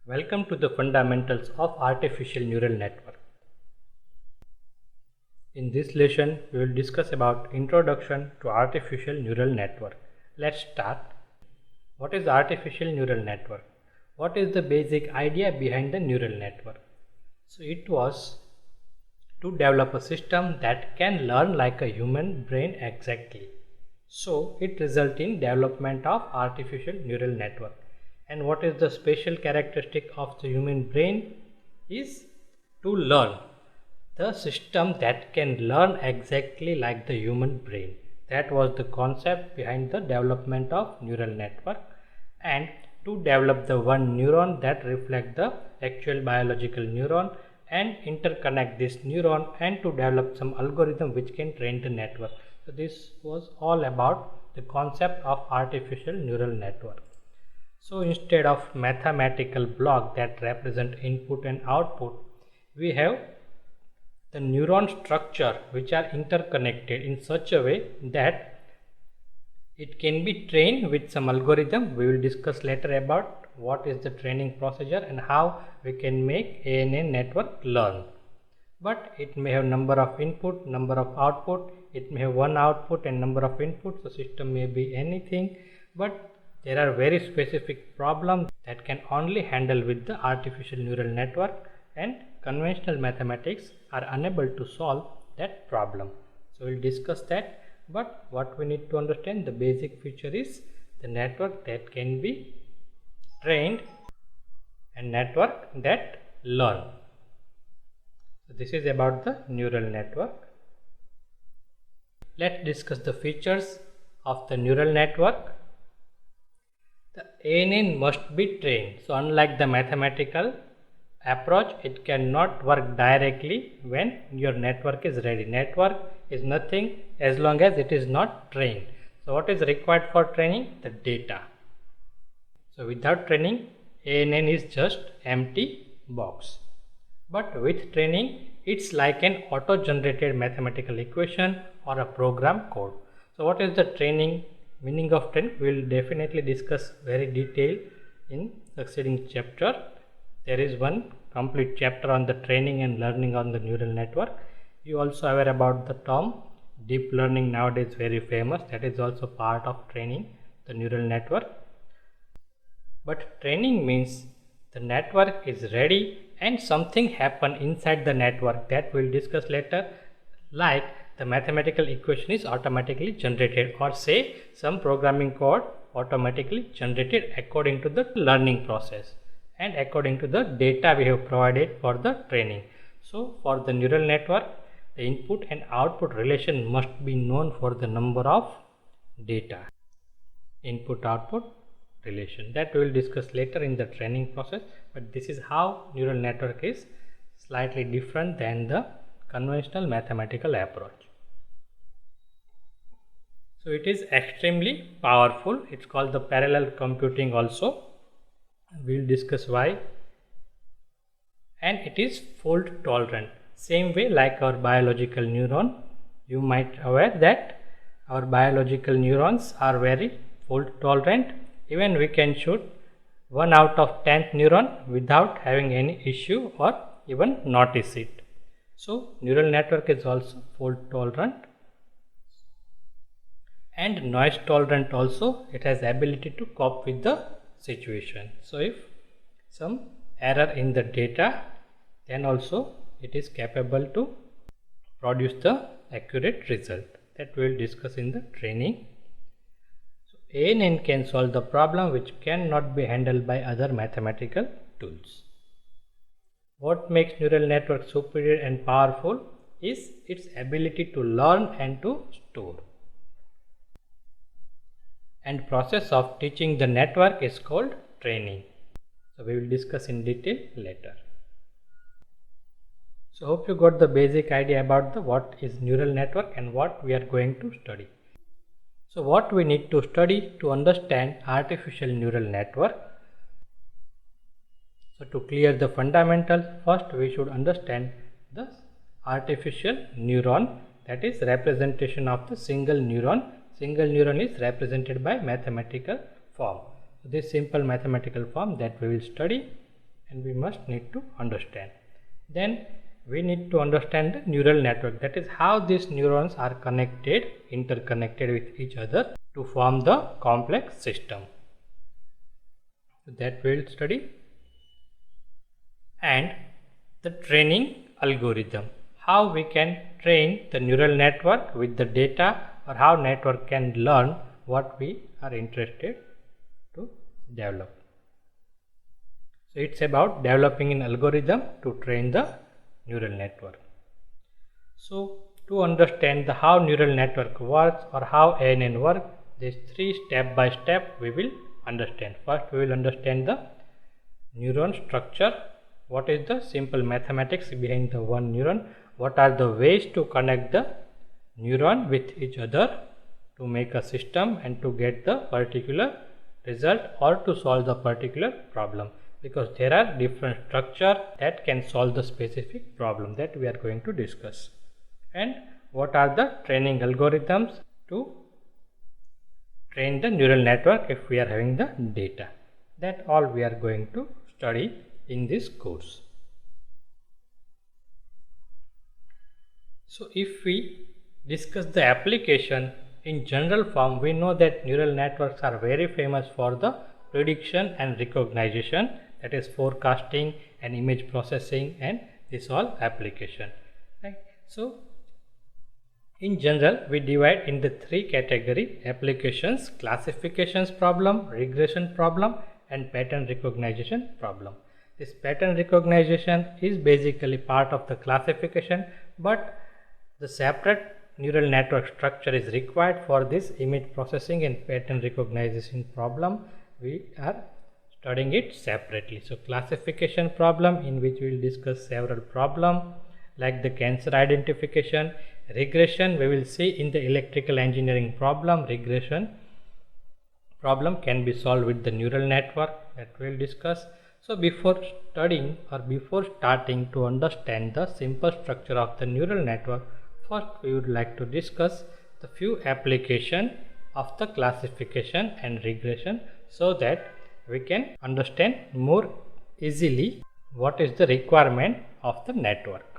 Welcome to the fundamentals of artificial neural network. In this lesson, we will discuss about introduction to artificial neural network. Let's start. What is artificial neural network? What is the basic idea behind the neural network? So it was to develop a system that can learn like a human brain exactly. So it results in development of artificial neural network. And what is the special characteristic of the human brain is to learn. The system that can learn exactly like the human brain. That was the concept behind the development of neural network, and to develop the one neuron that reflect the actual biological neuron and interconnect this neuron and to develop some algorithm which can train the network. So this was all about the concept of artificial neural network. So instead of mathematical block that represent input and output, we have the neuron structure which are interconnected in such a way that it can be trained with some algorithm. We will discuss later about what is the training procedure and how we can make ANN network learn. But it may have number of input, number of output, it may have one output and number of inputs. The system may be anything, but there are very specific problems that can only handle with the artificial neural network, and conventional mathematics are unable to solve that problem. So we'll discuss that, but what we need to understand, the basic feature is the network that can be trained and network that learn. So this is about the neural network. Let's discuss the features of the neural network. The ANN must be trained. So unlike the mathematical approach, it cannot work directly when your network is ready. Network is nothing as long as it is not trained. So what is required for training? The data. So without training, ANN is just empty box. But with training, it's like an auto-generated mathematical equation or a program code. So what is the training? Meaning of training, we will definitely discuss very detailed in succeeding chapter. There is one complete chapter on the training and learning on the neural network. You also aware about the term deep learning, nowadays very famous. That is also part of training the neural network. But training means the network is ready and something happen inside the network that we'll discuss later, like the mathematical equation is automatically generated, or say some programming code automatically generated according to the learning process and according to the data we have provided for the training. So for the neural network, the input and output relation must be known for the number of data. Input output relation, that we will discuss later in the training process, but this is how neural network is slightly different than the conventional mathematical approach. So it is extremely powerful. It's called the parallel computing also. We will discuss why. And it is fault tolerant. Same way like our biological neuron. You might aware that our biological neurons are very fault tolerant. Even we can shoot 1 out of 10th neuron without having any issue or even notice it. So neural network is also fault tolerant and noise tolerant also. It has ability to cope with the situation. So if some error in the data, then also it is capable to produce the accurate result. That we will discuss in the training. So ANN can solve the problem which cannot be handled by other mathematical tools. What makes neural network superior and powerful is its ability to learn and to store. And process of teaching the network is called training. So we will discuss in detail later. So hope you got the basic idea about the what is neural network and what we are going to study. So what we need to study to understand artificial neural network. So to clear the fundamentals, first we should understand the artificial neuron, that is representation of the single neuron. Single neuron is represented by mathematical form. So this simple mathematical form that we will study. and we must need to understand. Then we need to understand the neural network, that is how these neurons are connected, interconnected with each other to form the complex system. So that we will study. And the training algorithm, how we can train the neural network with the data, or how network can learn what we are interested to develop. So it's about developing an algorithm to train the neural network. So to understand the how neural network works or how ANN works, these three step by step we will understand. First we will understand the neuron structure. What is the simple mathematics behind the one neuron? What are the ways to connect the neuron with each other to make a system and to get the particular result or to solve the particular problem? Because there are different structures that can solve the specific problem that we are going to discuss. And what are the training algorithms to train the neural network if we are having the data? That all we are going to study in this course. So if we discuss the application in general form, we know that neural networks are very famous for the prediction and recognition, that is forecasting and image processing and this all application, right? So in general we divide in the three category: applications, classifications problem, regression problem and pattern recognition problem. This pattern recognition is basically part of the classification, but the separate neural network structure is required for this image processing and pattern recognition problem. We are studying it separately. So classification problem, in which we will discuss several problems like the cancer identification. Regression we will see in the electrical engineering problem. Regression problem can be solved with the neural network, that we will discuss. So before studying or before starting to understand the simple structure of the neural network, first we would like to discuss the few applications of the classification and regression, so that we can understand more easily what is the requirement of the network.